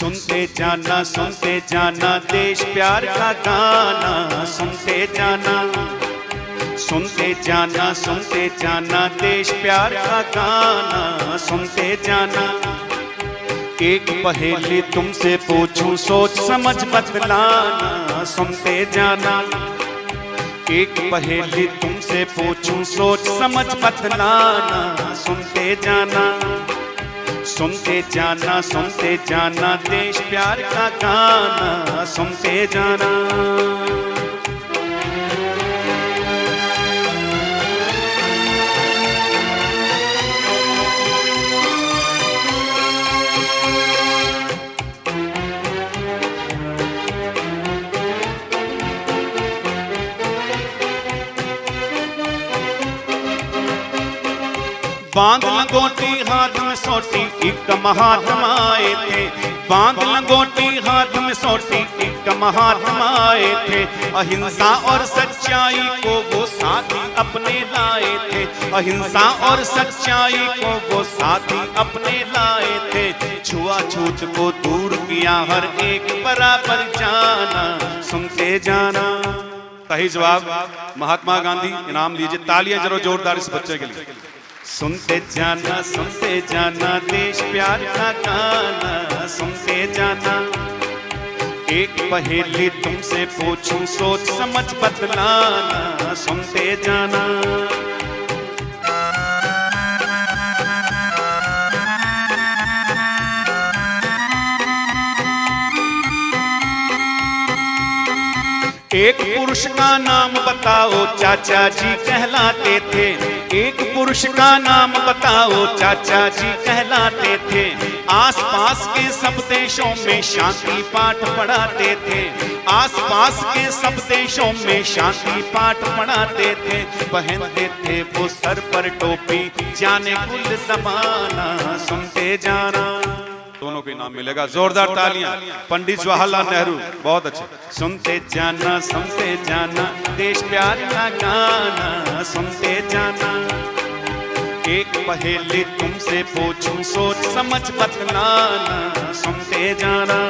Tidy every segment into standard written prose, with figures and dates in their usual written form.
सुनते जाना देश प्यार का गाना, सुनते जाना देश प्यार का गाना, सुनते जाना। एक पहेली तुमसे पूछूं सोच समझ बतलाना, सुनते जाना। एक पहेली तुमसे पूछूं सोच समझ बतलाना, सुनते जाना। सुनते जाना देश प्यार का गाना, सुनते जाना। बांध लंगोटी हाथ में सोटी एक महात्मा आए थे, बांध लंगोटी हाथ में सोटी एक महात्मा आए थे। अहिंसा और सच्चाई को वो साथी अपने लाए थे, अहिंसा और सच्चाई को वो साथी अपने लाए थे। छुआछूत को दूर किया हर एक बराबर जाना, सुनते जाना। सही जवाब महात्मा गांधी। इनाम लीजिए, तालियां जरूर जोरदार इस बच्चे के लिए। सुनते जाना देश प्यार का गाना, सुनते जाना। एक पहेली तुमसे पूछूं सोच समझ बतलाना, सुनते जाना। एक पुरुष का नाम बताओ चाचा जी कहलाते थे, एक पुरुष का नाम बताओ चाचा जी कहलाते थे। आसपास के सब देशों में शांति पाठ पढ़ाते थे, आसपास के सब देशों में शांति पाठ पढ़ाते थे। पहनते थे वो सर पर टोपी जाने कुल ज़माना, सुनते जाना। दोनों को इनाम मिलेगा, जोरदार तालियां। पंडित जवाहरलाल नेहरू, बहुत अच्छे। सुनते जाना देश प्यार का गाना, सुनते जाना। एक पहेली तुमसे पूछूं सोच समझ बतलाना, सुनते जाना।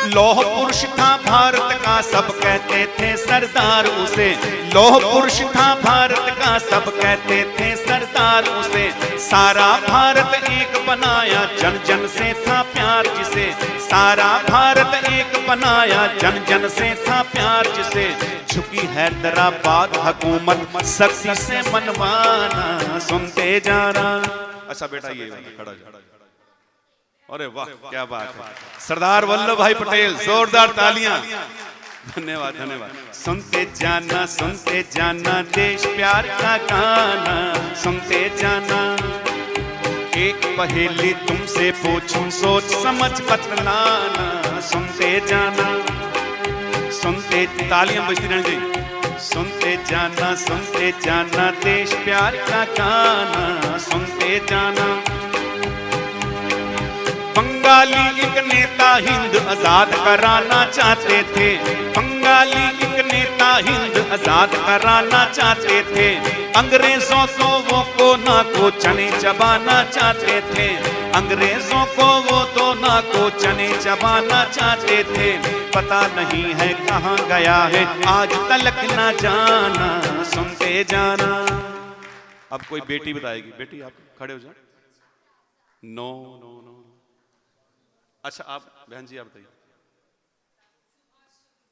लौह पुरुष था भारत का सब कहते थे सरदार उसे, लौह पुरुष था भारत का सब कहते थे सरदार उसे। सारा भारत एक बनाया जन जन से था प्यार जिसे, सारा भारत एक बनाया जन जन से था प्यार जिसे। झुकी हैदराबाद हुकूमत सख्ती से मनवाना, सुनते जाना। अच्छा बेटा ये खड़ा जा। अरे वाह क्या बात है, सरदार वल्लभ भाई पटेल, जोरदार तालियां। धन्यवाद धन्यवाद। सुनते जाना देश प्यार का गाना, सुनते जाना। एक पहेली तुमसे पूछूं सोच समझ बतलाना, सुनते जाना। सुनते तालियां बजती रहनी चाहिए। सुनते जाना देश प्यार का गाना, सुनते जाना। बंगाली एक नेता हिंद आजाद कराना चाहते थे, बंगाली एक नेता हिंद आजाद कराना चाहते थे। अंग्रेजों को वो कोना को चने चबाना चाहते थे, अंग्रेजों को वो दोना को चने चबाना चाहते थे। पता नहीं है कहाँ गया है आज तलक ना जाना, सुनते जाना। अब कोई बेटी बताएगी, बेटी आप खड़े हो जाओ। No no no. अच्छा आप बहन जी आप बताइए।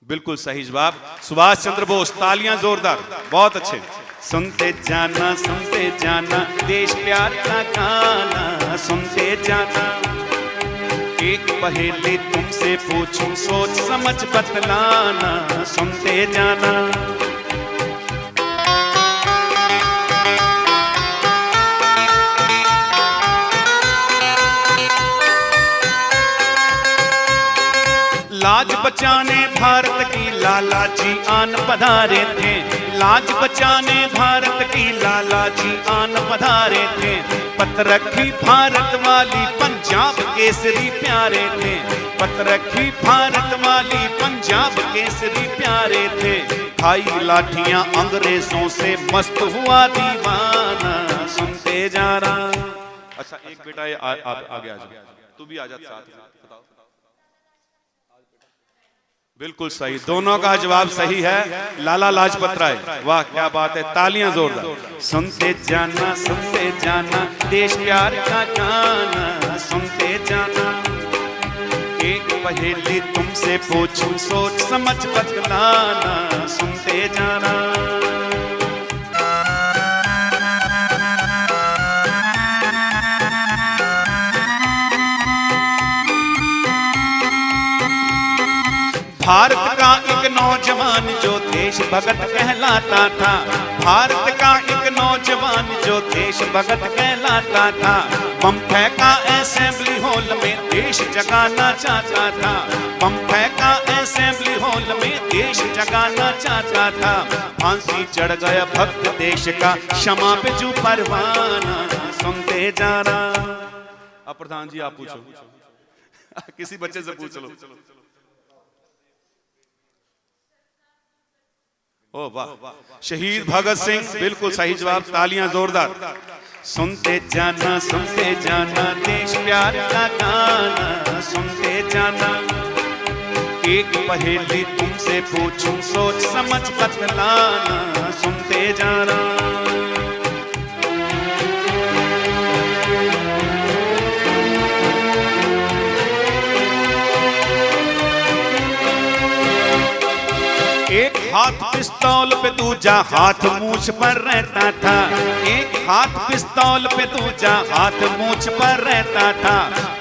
बिल्कुल सही जवाब सुभाष चंद्र बोस, तालियां जोरदार, बहुत अच्छे। सुनते जाना देश प्यार का गाना, सुनते जाना। एक पहेली तुमसे पूछूं सोच समझ बतलाना, सुनते जाना। लाज बचाने भारत की लाला जी आन पधारे थे, लाज बचाने भारत की लाला जी आन पधारे थे। पतरखी भारत वाली पंजाब केसरी प्यारे थे, पतरखी भारत वाली पंजाब केसरी प्यारे थे। खाई लाठियां अंग्रेजों से, मस्त हुआ दीवाना, सुनते जाना। अच्छा एक बेटा ये आगे आ जा, तू भी आ जा साथ में, बताओ। बिल्कुल सही, दोनों का जवाब सही है, लाला लाजपत राय। वाह क्या बात है, तालियां जोरदार। सुनते जाना देश प्यार का गाना, सुनते जाना। एक पहेली तुमसे पूछूं, सोच समझ बतलाना, सुनते जाना। भारत का एक नौजवान जो देश भगत कहलाता था, भारत का एक नौजवान जो देश भगत कहलाता था, बम फेंका असेंबली हॉल में देश जगाना चाहता था, बम फेंका असेंबली हॉल में देश जगाना चाहता था। फांसी चढ़ गया भक्त देश का, क्षमा पे जो परवाना, सुनते जाना। अब प्रधान जी आप पूछो, किसी बच्चे से पूछ लो। ओ वाह, शहीद भगत सिंह, बिल्कुल सही जवाब, तालियां जोरदार। सुनते जाना देश प्यार का गाना, सुनते जाना। एक पहेली तुमसे पूछूं, सोच समझ बतलाना, सुनते जाना। एक हाथ पिस्तौल पे दूजा हाथ मूछ पर रहता था, एक हाथ पिस्तौल पे दूजा हाथ मूछ पर रहता था।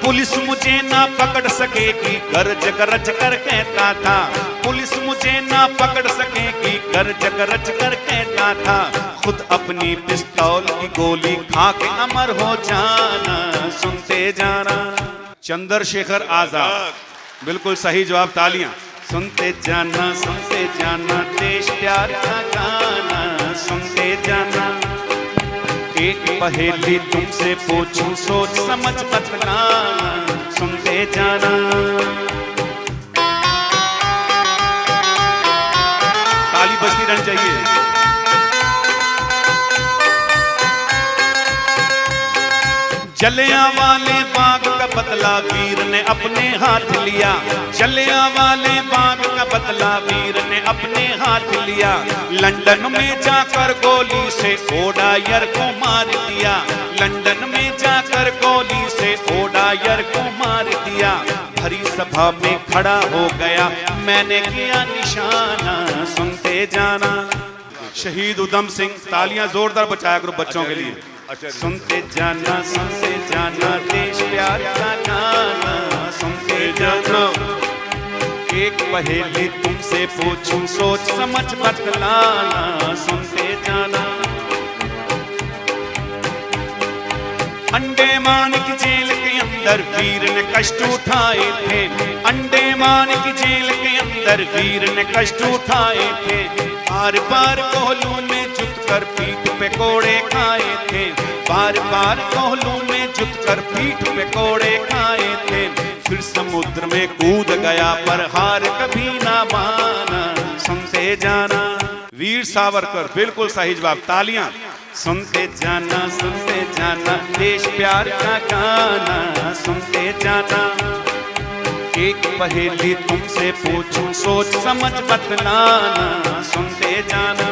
पुलिस मुझे ना पकड़ सकेगी, गरज गरज कर कहता था, पुलिस मुझे ना पकड़ सकेगी, गरज गरज कर कहता था। खुद अपनी पिस्तौल की गोली खा के अमर हो जाना, सुनते जाना। चंद्रशेखर आजाद, बिल्कुल सही जवाब, तालियां। सुनते जाना देश प्यार का गाना, सुनते जाना। एक पहेली तुमसे पूछूं, सोच समझ बतलाना, सुनते जाना। ताली बजती रहनी चाहिए। जलियांवाले बाग का बदला वीर ने अपने हाथ लिया, जलियांवाले बाग का बदला वीर ने अपने हाथ लिया। लंदन में जाकर गोली से ओडायर को मार दिया, लंदन में जाकर गोली से ओडायर को मार दिया। भरी सभा में खड़ा हो गया, मैंने किया निशाना, सुनते जाना। शहीद उधम सिंह, तालियां जोरदार बचाया करो बच्चों के लिए। सुनते जाना देश प्यार का गाना, सुनते जाना। एक पहेली तुमसे पूछूं, सोच समझ बतलाना, सुनते जाना। अंडमान की जेल के अंदर वीर ने कष्ट उठाए थे, अंडमान की जेल के अंदर वीर ने कष्ट उठाए थे। बार बार कोहलू में झुककर पीठ पे कोड़े खाए थे, बार बार कोहलू में झुककर पीठ पे कोड़े खाए थे। फिर समुद्र में कूद गया पर हार कभी ना माना, सुनते जाना। वीर सावरकर, बिल्कुल सही जवाब, तालियां। सुनते जाना देश प्यार का गाना, सुनते जाना। एक पहेली तुमसे पूछूं, सोच समझ बतलाना, सुनते जाना।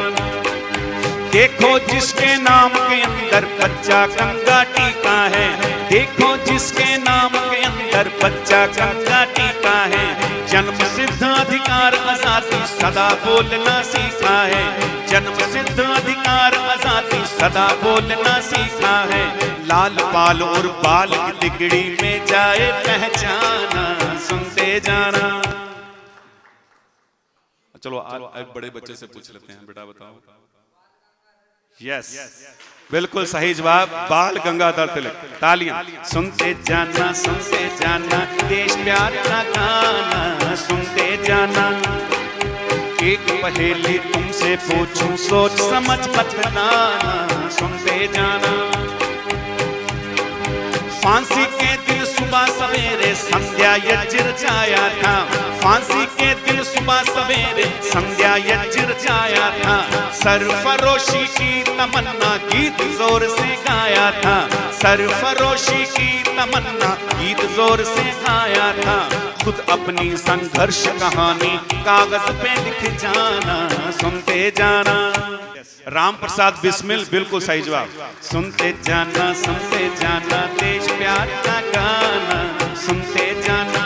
देखो जिसके नाम के अंदर बच्चा गंगा टीका है, देखो जिसके नाम के अंदर बच्चा गंगा टीका है। जन्म सिद्ध अधिकार आजादी सदा बोलना सीखा है, जन्म सिद्ध अधिकार आजादी सदा बोलना सीखा है। लाल पाल और बाल की तिगड़ी में जाए पहचाना, सुनते जाना। चलो एक बड़े बच्चे से पूछ लेते हैं, बेटा बताओ। यस, बिल्कुल सही जवाब, बाल गंगाधर तिलक, तालियां। सुनते जाना देश प्यार का गाना, सुनते जाना। एक पहेली तुमसे पूछूं, सोच समझ बतलाना, सुनते जाना। फांसी के दिन सुबह सवेरे संध्या यज्ञ जाया था, फांसी के दिन सुबह सवेरे संध्या यज्ञ जाया था। सरफरोशी की तमन्ना गीत जोर से गाया था, सरफरोशी की तमन्ना गीत जोर से गाया था। खुद अपनी संघर्ष कहानी कागज पे लिख जाना, सुनते जाना। राम प्रसाद बिस्मिल, बिल्कुल सही जवाब। सुनते जाना देश प्यार का गाना, सुनते जाना।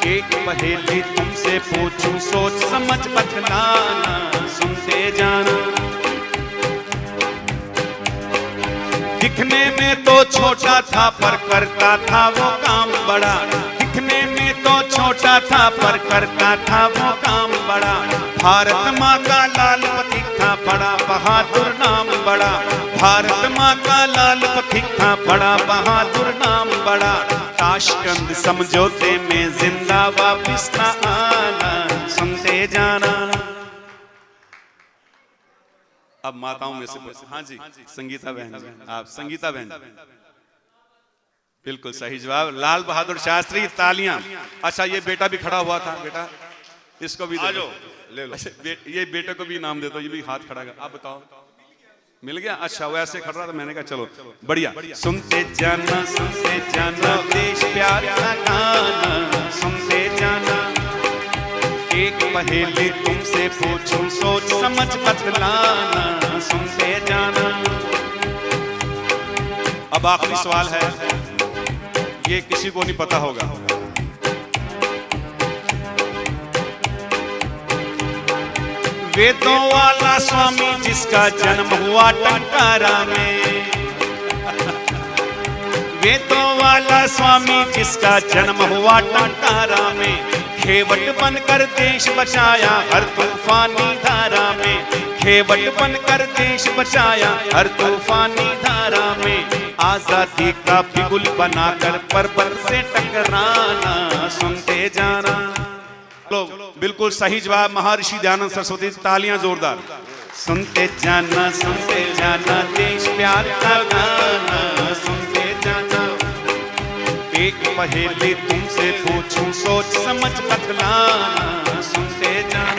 एक पहेली तुमसे पूछूं, सोच समझ बतलाना, सुनते जाना। दिखने में तो छोटा था पर करता था वो काम बड़ा, दिखने में तो छोटा था पर करता था वो काम बड़ा। भारत माँ का लाल पथिक था, बड़ा बहादुर नाम बड़ा। भारत माँ का लाल पथिक था, बड़ा बहादुर नाम बड़ा। ताशकंद समझौते में जिंदा वापिस न आना, सुनते जाना। अब माताओं में से हाँ जी, संगीता बहन, आप संगीता बहन, बिल्कुल सही जवाब। लाल बहादुर शास्त्री, तालियां। अच्छा ये बेटा भी खड़ा हुआ था, बेटा इसको भी दे दो, ले लो। ये बेटे को भी नाम दे दो, ये भी हाथ खड़ा कर। आप बताओ मिल गया? अच्छा वैसे खड़ा था, मैंने कहा चलो बढ़िया। सुनते जाना देश प्यार का गाना, सुनते जाना। एक पहेली तुमसे पूछूं, सोच समझ बतलाना, सुनते जाना। अब आखिरी सवाल है, ये किसी को नहीं पता होगा। वेदों वाला स्वामी जिसका जन्म हुआ टंकारा में, वेदों वाला स्वामी जिसका जन्म हुआ टंकारा में। खेवट बनकर देश बचाया हर तूफानी धारा में, खेवट बनकर देश बचाया हर तूफानी धारा में। आजादी का बिगुल बनाकर पर्वत से टकराना, सुनते जाना। लो बिल्कुल सही जवाब महर्षि दयानंद सरस्वती, तालियां जोरदार। सुनते जाना देश प्यार का गाना, सुनते जाना। एक पहेली तुमसे पूछूं, सोच समझ बतलाना, सुनते जाना।